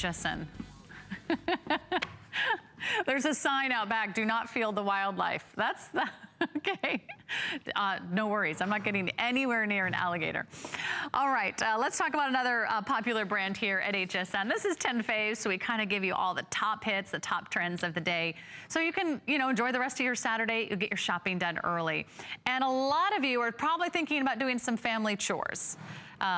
HSN. There's a sign out back, do not feel the wildlife. That's the, okay. No worries, I'm not getting anywhere near an alligator. All right, let's talk about another popular brand here at HSN. This is 10 faves, so we kind of give you all the top hits, the top trends of the day. So you can, enjoy the rest of your Saturday, you'll get your shopping done early. And a lot of you are probably thinking about doing some family chores.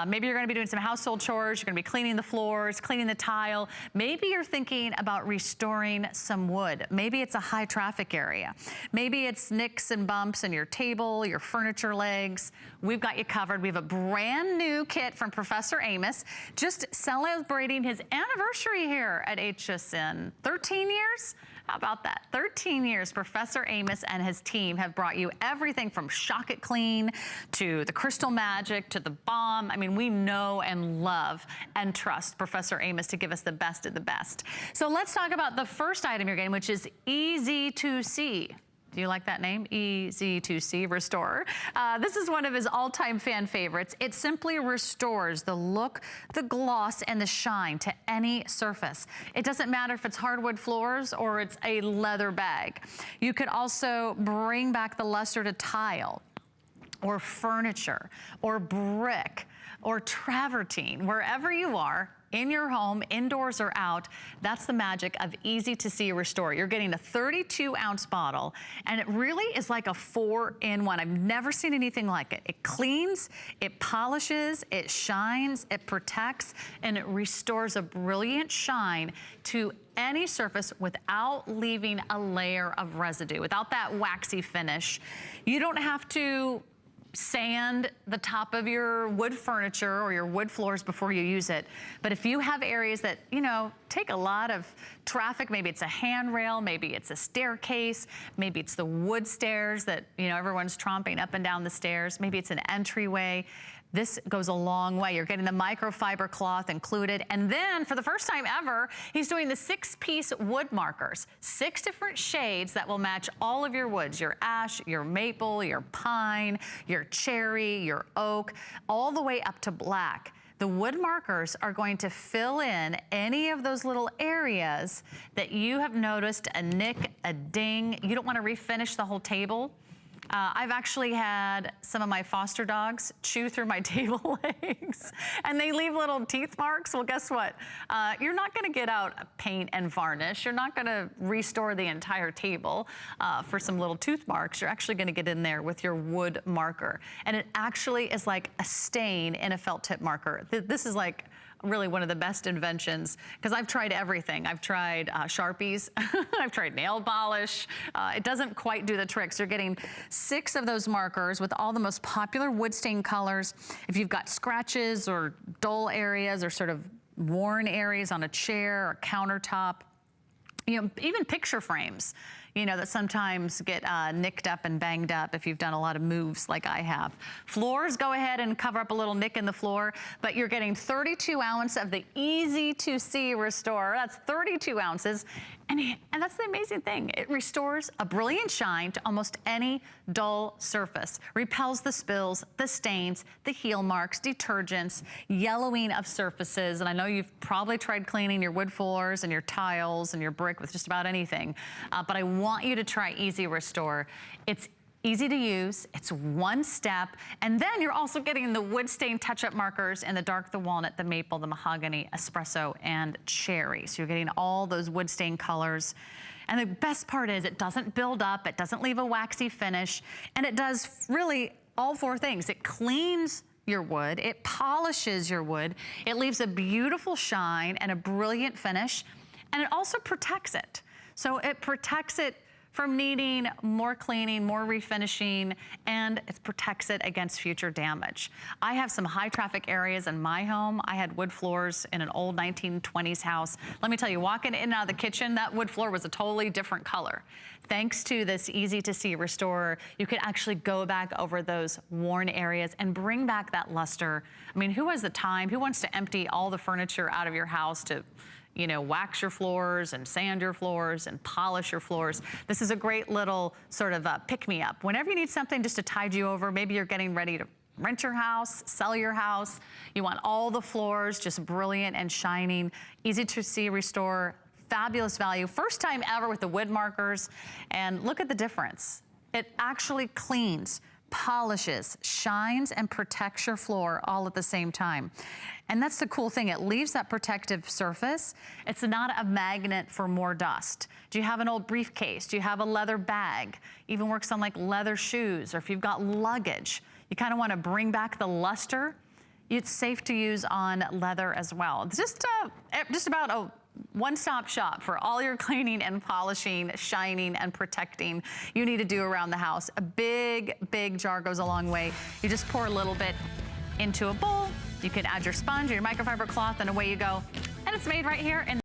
Maybe you're gonna be doing some household chores, you're gonna be cleaning the floors, cleaning the tile. Maybe you're thinking about restoring some wood. Maybe it's a high traffic area. Maybe it's nicks and bumps in your table, your furniture legs. We've got you covered. We have a brand new kit from Professor Amos, just celebrating his anniversary here at HSN. 13 years? How about that? 13 years, Professor Amos and his team have brought you everything from Shock It Clean to the Crystal Magic to the Bomb. I mean, we know and love and trust Professor Amos to give us the best of the best. So let's talk about the first item you're getting, which is EZ2C. Do you like that name? EZ2C, Restorer. This is one of his all-time fan favorites. It simply restores the look, the gloss, and the shine to any surface. It doesn't matter if it's hardwood floors or it's a leather bag. You could also bring back the luster to tile or furniture or brick or travertine, wherever you are, in your home, indoors or out. That's the magic of EZ2C Restore. You're getting a 32-ounce bottle, and it really is like a 4-in-1. I've never seen anything like it. It cleans, it polishes, it shines, it protects, and it restores a brilliant shine to any surface without leaving a layer of residue, without that waxy finish. You don't have to sand the top of your wood furniture or your wood floors before you use it. But if you have areas that, take a lot of traffic, maybe it's a handrail, maybe it's a staircase, maybe it's the wood stairs that, everyone's tromping up and down the stairs, maybe it's an entryway. This goes a long way. You're getting the microfiber cloth included. And then for the first time ever, he's doing the 6-piece wood markers. 6 different shades that will match all of your woods, your ash, your maple, your pine, your cherry, your oak, all the way up to black. The wood markers are going to fill in any of those little areas that you have noticed a nick, a ding. You don't want to refinish the whole table. I've actually had some of my foster dogs chew through my table legs and they leave little teeth marks. Well, guess what? You're not gonna get out paint and varnish. You're not gonna restore the entire table for some little tooth marks. You're actually gonna get in there with your wood marker. And it actually is like a stain in a felt tip marker. This is like really one of the best inventions, because I've tried everything. I've tried Sharpies, I've tried nail polish. It doesn't quite do the tricks. You're getting 6 of those markers with all the most popular wood stain colors. If you've got scratches or dull areas or sort of worn areas on a chair or countertop, even picture frames, that sometimes get nicked up and banged up if you've done a lot of moves like I have. Floors, go ahead and cover up a little nick in the floor, but you're getting 32 ounces of the EZ2C Restore. That's 32 ounces. And that's the amazing thing. It restores a brilliant shine to almost any dull surface. Repels the spills, the stains, the heel marks, detergents, yellowing of surfaces. And I know you've probably tried cleaning your wood floors and your tiles and your brick with just about anything. But I want you to try EZ Restore. It's easy to use, it's one step, and then you're also getting the wood stain touch-up markers in the dark, the walnut, the maple, the mahogany, espresso, and cherry. So you're getting all those wood stain colors. And the best part is it doesn't build up, it doesn't leave a waxy finish, and it does really all 4 things. It cleans your wood, it polishes your wood, it leaves a beautiful shine and a brilliant finish, and it also protects it. So it protects it from needing more cleaning, more refinishing, and it protects it against future damage. I have some high traffic areas in my home. I had wood floors in an old 1920s house. Let me tell you, walking in and out of the kitchen, that wood floor was a totally different color. Thanks to this EZ2C Restorer, you can actually go back over those worn areas and bring back that luster. I mean, who has the time? Who wants to empty all the furniture out of your house to wax your floors and sand your floors and polish your floors? This is a great little sort of pick-me-up. Whenever you need something just to tide you over, maybe you're getting ready to rent your house, sell your house. You want all the floors just brilliant and shining. Easy to see, restore, fabulous value. First time ever with the wood markers. And look at the difference. It actually cleans, polishes, shines, and protects your floor all at the same time. And that's the cool thing. It leaves that protective surface. It's not a magnet for more dust. Do you have an old briefcase? Do you have a leather bag? Even works on like leather shoes, or if you've got luggage, you kind of want to bring back the luster. It's safe to use on leather as well. It's just about a one-stop shop for all your cleaning and polishing, shining and protecting you need to do around the house. A big, big jar goes a long way. You just pour a little bit into a bowl. You can add your sponge or your microfiber cloth and away you go. And it's made right here in